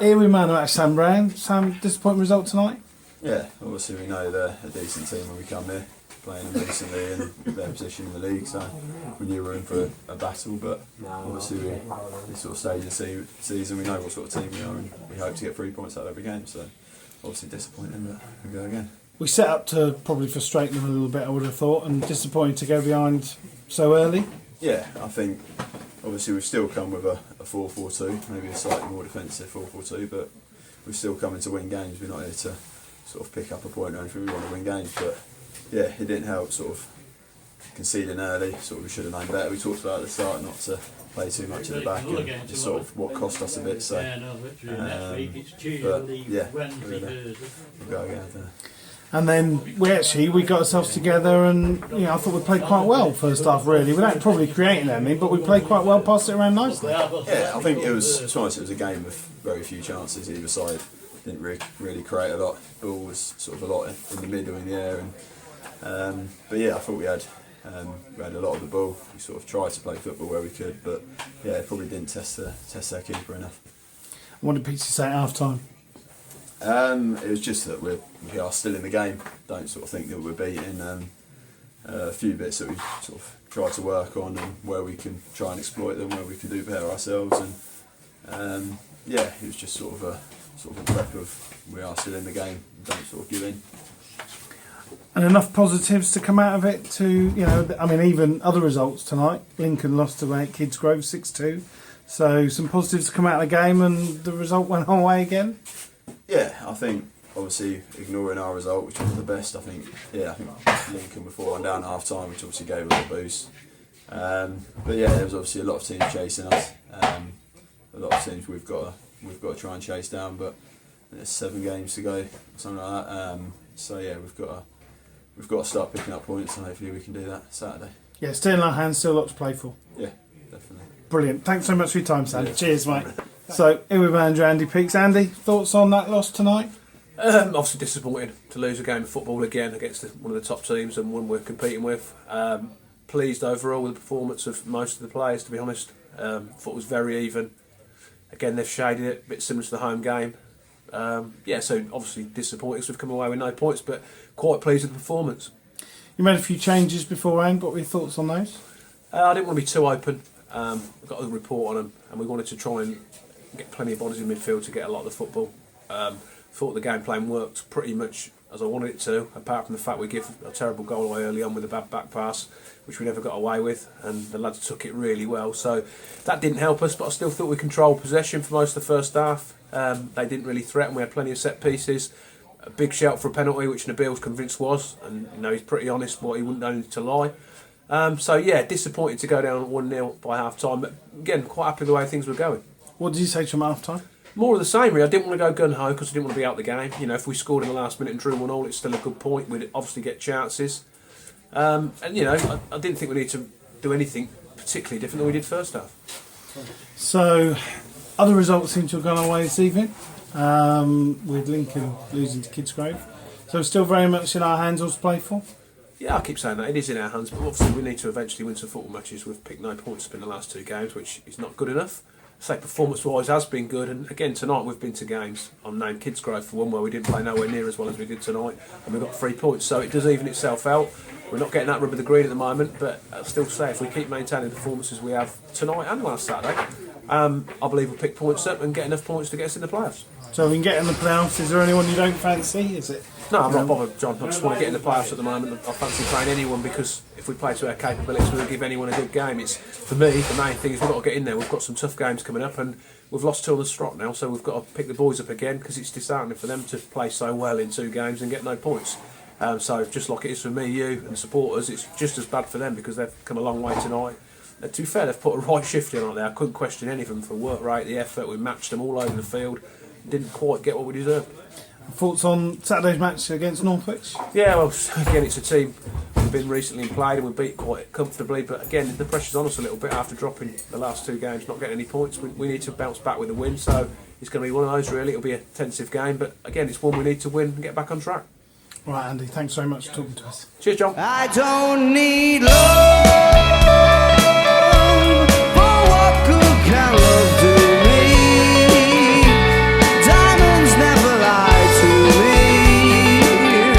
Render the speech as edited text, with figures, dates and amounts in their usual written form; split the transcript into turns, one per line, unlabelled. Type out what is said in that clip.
here we man at Sam Brown. Sam, disappointing result tonight?
Yeah, obviously we know they're a decent team when we come here, playing them recently and their position in the league, so we knew we were in for a battle, but obviously this sort of stage of the season we know what sort of team we are and we hope to get 3 points out of every game, so obviously disappointing, but we go again.
We set up to probably frustrate them a little bit, I would have thought, and disappointing to go behind so early.
Yeah, I think obviously we've still come with a 4-4-2, maybe a slightly more defensive 4-4-2, but we're still coming to win games. We're not here to sort of pick up a point or anything. We want to win games, but yeah, it didn't help sort of conceding early. Sort of we should have known better. We talked about at the start not to play too much at the back, and it's sort of what cost us a bit. So, but yeah, really, we'll go again.
And then we got ourselves together, and I thought we played quite well first half. Really, without probably creating anything, but we played quite well, passed it around nicely.
Yeah, I think it was. To be honest, it was a game of very few chances either side. Didn't really create a lot. Ball was sort of a lot in the middle, in the air, and but yeah, I thought we had a lot of the ball. We sort of tried to play football where we could, but yeah, it probably didn't test their keeper enough.
What did Paks say at half time?
It was just that we are still in the game. Don't sort of think that we're beating. A few bits that we sort of try to work on and where we can try and exploit them, where we can do better ourselves, and yeah, it was just sort of a prep of we are still in the game. Don't sort of give in.
And enough positives to come out of it to, even other results tonight. Lincoln lost to Kidsgrove 6-2. So some positives to come out of the game, and the result went our way again. Yeah,
I think obviously ignoring our result, which wasn't the best. I think Lincoln were 4-1 down at half time, which obviously gave us a boost. But yeah, there was obviously a lot of teams chasing us. A lot of teams we've got to try and chase down, but there's 7 games to go, something like that. So yeah, we've got to start picking up points, and hopefully we can do that Saturday.
Yeah, still in our hands, still a lot to play for.
Yeah, definitely.
Brilliant. Thanks so much for your time, Sam.
Yeah.
Cheers, mate. So here with Andrew, Andy Paks. Andy, thoughts on that loss tonight?
Obviously disappointed to lose a game of football again against one of the top teams and one we're competing with. Pleased overall with the performance of most of the players, to be honest. Thought it was very even. Again, they've shaded it, a bit similar to the home game. So obviously disappointed because we've come away with no points, but quite pleased with the performance.
You made a few changes beforehand. What were your thoughts on those?
I didn't want to be too open. I got a report on them, and we wanted to try and get plenty of bodies in midfield to get a lot of the football. Thought the game plan worked pretty much as I wanted it to, apart from the fact we give a terrible goal away early on with a bad back pass, which we never got away with, and the lads took it really well. So that didn't help us, but I still thought we controlled possession for most of the first half. They didn't really threaten. We had plenty of set pieces. A big shout for a penalty, which Nabil's convinced was, and he's pretty honest. What he wouldn't know to lie. So yeah, disappointed to go down 1-0 by half time, but again, quite happy with the way things were going.
What did you say to him at half time?
More of the same, really. I didn't want to go gun-ho because I didn't want to be out the game. If we scored in the last minute and drew 1-1, it's still a good point. We'd obviously get chances. I didn't think we need to do anything particularly different than we did first half.
So, other results seem to have gone our way this evening, with Lincoln losing to Kidsgrove. So still very much in our hands all to play for?
Yeah, I keep saying that. It is in our hands, but obviously we need to eventually win some football matches. We've picked no points up in the last 2 games, which is not good enough. Say performance-wise has been good, and again tonight we've been to games on named Kidsgrove for one where we didn't play nowhere near as well as we did tonight, and we got 3 points, so it does even itself out. We're not getting that rub of the green at the moment, but I'll still say if we keep maintaining the performances we have tonight and last Saturday, I believe we'll pick points up and get enough points to get us in the playoffs.
So we can get in the playoffs. Is there anyone you don't fancy? Is it?
No, I'm not bothered, John. I just want to get in the playoffs at the moment. I fancy playing anyone because if we play to our capabilities, we'll give anyone a good game. It's for me, the main thing is we've got to get in there. We've got some tough games coming up, and we've lost 2 on the strot now, so we've got to pick the boys up again because it's disheartening for them to play so well in 2 games and get no points. So just like it is for me, you and supporters, it's just as bad for them because they've come a long way tonight. To be fair, they've put a right shift in on there. I couldn't question any of them for work rate, the effort. We matched them all over the field. Didn't quite get what we deserved.
Thoughts on Saturday's match against Northwich?
Yeah, well, again, it's a team we've been recently played and we beat quite comfortably, but again, the pressure's on us a little bit after dropping the last 2 games, not getting any points. We need to bounce back with a win, so it's going to be one of those really. It'll be a tensive game, but again, it's one we need to win and get back on track.
Right, Andy, thanks very much for talking to us.
Cheers, John.
I don't need love.